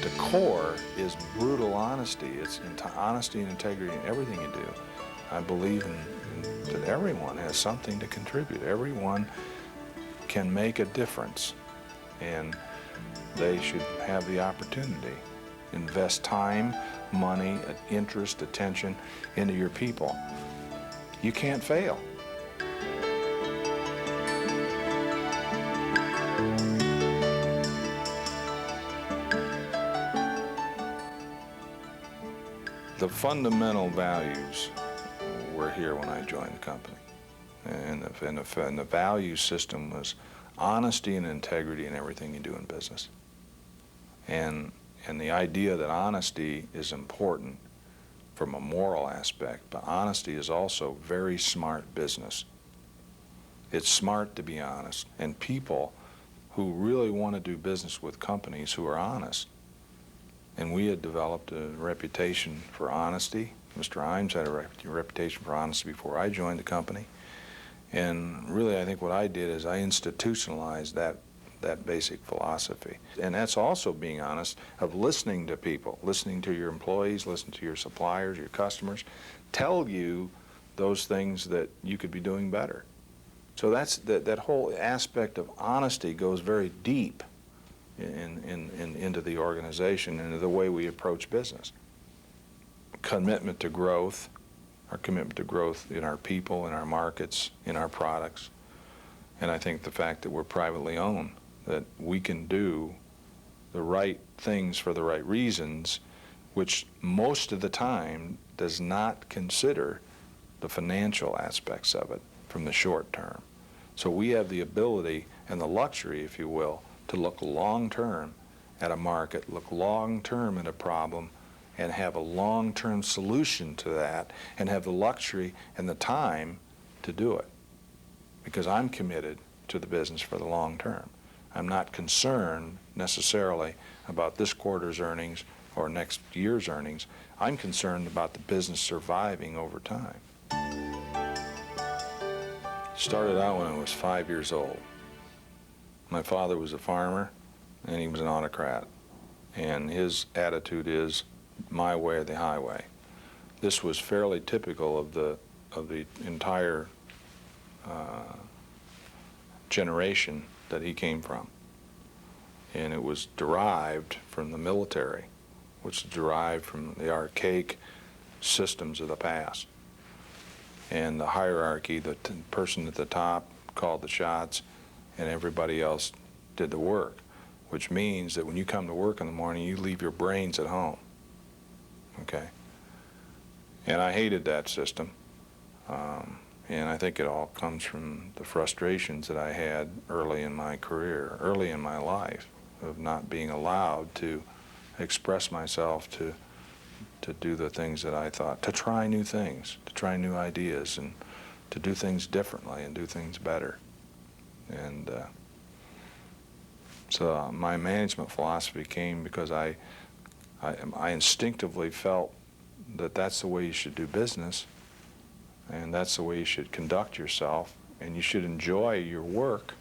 the core is brutal honesty. It's honesty and integrity in everything you do. I believe that everyone has something to contribute. Everyone can make a difference, and they should have the opportunity. Invest time, money, interest, attention into your people. You can't fail. The fundamental values were here when I joined the company. And the value system was honesty and integrity in everything you do in business. And the idea that honesty is important from a moral aspect, but honesty is also very smart business. It's smart to be honest, and people who really want to do business with companies who are honest. And we had developed a reputation for honesty. Mr. Iams had a reputation for honesty before I joined the company. And really, I think what I did is I institutionalized that basic philosophy. And that's also being honest, of listening to people, listening to your employees, listening to your suppliers, your customers, tell you those things that you could be doing better. So that whole aspect of honesty goes very deep into the organization, into the way we approach business. Commitment to growth, our commitment to growth in our people, in our markets, in our products. And I think the fact that we're privately owned, that we can do the right things for the right reasons, which most of the time does not consider the financial aspects of it from the short term. So we have the ability and the luxury, if you will, to look long-term at a market, look long-term at a problem, and have a long-term solution to that, and have the luxury and the time to do it. Because I'm committed to the business for the long term. I'm not concerned necessarily about this quarter's earnings or next year's earnings. I'm concerned about the business surviving over time. Started out when I was 5 years old. My father was a farmer, and he was an autocrat. And his attitude is, my way or the highway. This was fairly typical of the entire generation that he came from. And it was derived from the military, which is derived from the archaic systems of the past. And the hierarchy, the person at the top called the shots, and everybody else did the work, which means that when you come to work in the morning, you leave your brains at home. Okay? And I hated that system. And I think it all comes from the frustrations that I had early in my career, early in my life, of not being allowed to express myself, to do the things that I thought, to try new things, to try new ideas, and to do things differently and do things better. And so my management philosophy came because I instinctively felt that that's the way you should do business, and that's the way you should conduct yourself, and you should enjoy your work.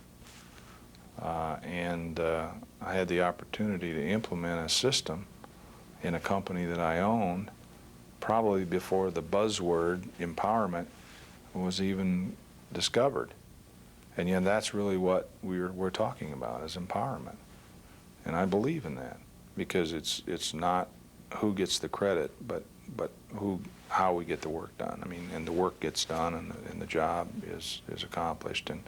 And I had the opportunity to implement a system in a company that I owned, probably before the buzzword empowerment was even discovered. And yet that's really what we're talking about, is empowerment. And I believe in that, because it's not who gets the credit, but how we get the work done. I mean, and the work gets done, and the job is accomplished. And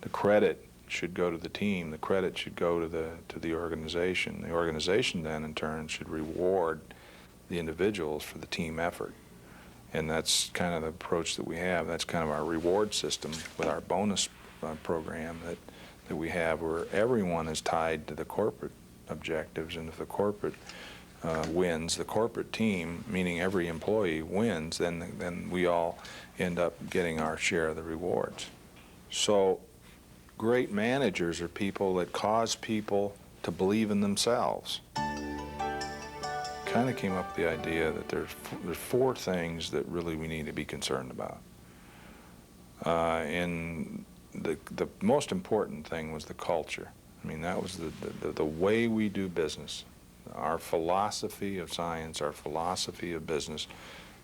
the credit should go to the team. The credit should go to the organization. The organization then, in turn, should reward the individuals for the team effort. And that's kind of the approach that we have. That's kind of our reward system with our bonus program that we have, where everyone is tied to the corporate objectives. And if the corporate wins, the corporate team, meaning every employee, wins, then we all end up getting our share of the rewards. So great managers are people that cause people to believe in themselves. Kind of came up with the idea that there's four things that really we need to be concerned about. And the most important thing was the culture. I mean, that was the way we do business. Our philosophy of science, our philosophy of business,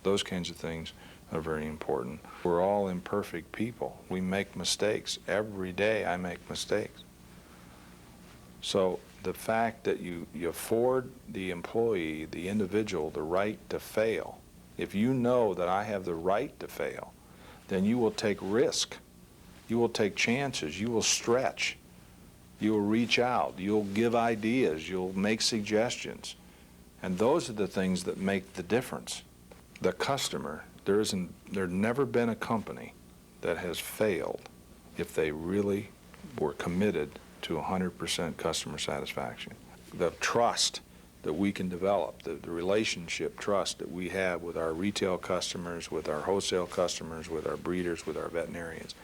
those kinds of things are very important. We're all imperfect people. We make mistakes. Every day I make mistakes. So the fact that you afford the employee, the individual, the right to fail, if you know that I have the right to fail, then you will take risk. You will take chances. You will stretch. You will reach out. You'll give ideas. You'll make suggestions. And those are the things that make the difference. The customer, there's never been a company that has failed if they really were committed to 100% customer satisfaction. The trust that we can develop, the relationship trust that we have with our retail customers, with our wholesale customers, with our breeders, with our veterinarians,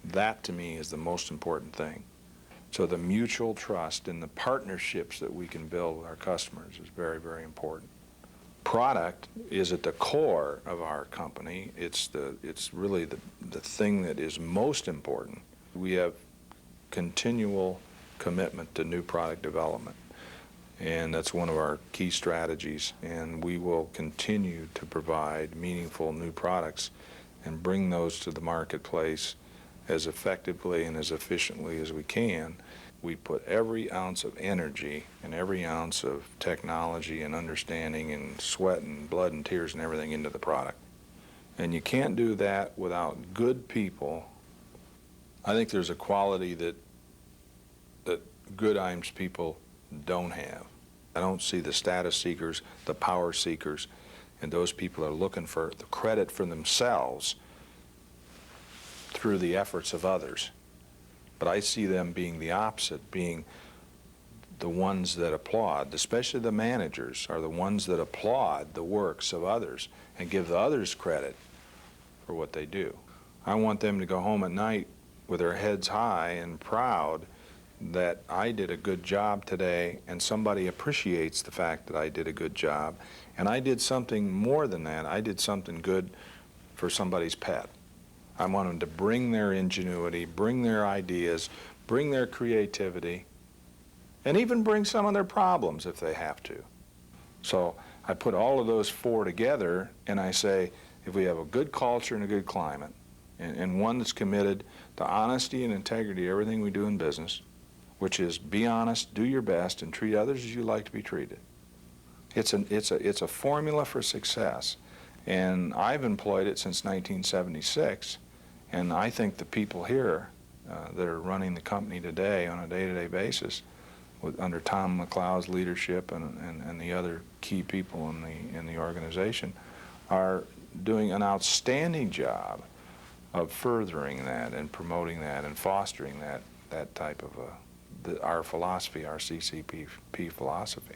that to me is the most important thing. So the mutual trust and the partnerships that we can build with our customers is very, very important. Product is at the core of our company. It's really the thing that is most important. We have continual commitment to new product development, and that's one of our key strategies, and we will continue to provide meaningful new products and bring those to the marketplace as effectively and as efficiently as we can. We put every ounce of energy and every ounce of technology and understanding and sweat and blood and tears and everything into the product. And you can't do that without good people. I think there's a quality that good Iams people don't have. I don't see the status seekers, the power seekers, and those people are looking for the credit for themselves through the efforts of others. But I see them being the opposite, being the ones that applaud, especially the managers are the ones that applaud the works of others and give the others credit for what they do. I want them to go home at night with their heads high and proud that I did a good job today and somebody appreciates the fact that I did a good job, and I did something more than that. I did something good for somebody's pet. I want them to bring their ingenuity, bring their ideas, bring their creativity, and even bring some of their problems if they have to. So I put all of those four together and I say, if we have a good culture and a good climate, and one that's committed to honesty and integrity, everything we do in business, which is be honest, do your best, and treat others as you like to be treated. It's a formula for success, and I've employed it since 1976, and I think the people here that are running the company today on a day-to-day basis, under Tom McLeod's leadership and the other key people in the organization, are doing an outstanding job of furthering that and promoting that and fostering that type of our philosophy, our CCP philosophy.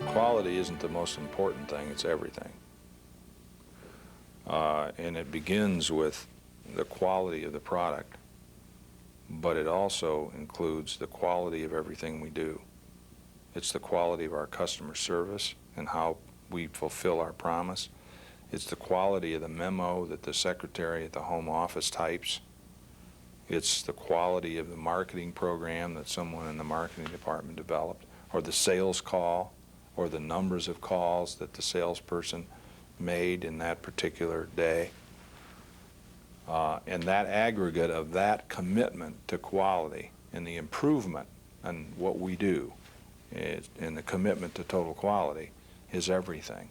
Quality isn't the most important thing, it's everything. And it begins with the quality of the product, but it also includes the quality of everything we do. It's the quality of our customer service and how we fulfill our promise. It's the quality of the memo that the secretary at the home office types. It's the quality of the marketing program that someone in the marketing department developed, or the sales call, or the numbers of calls that the salesperson made in that particular day. And that aggregate of that commitment to quality and the improvement in what we do and the commitment to total quality is everything.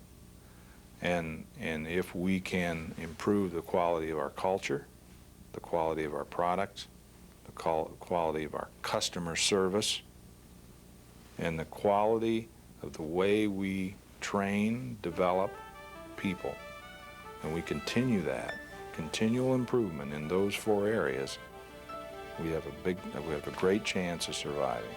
And if we can improve the quality of our culture, the quality of our products, the quality of our customer service, and the quality of the way we train, develop people, and we continue that continual improvement in those four areas, we have a great chance of surviving.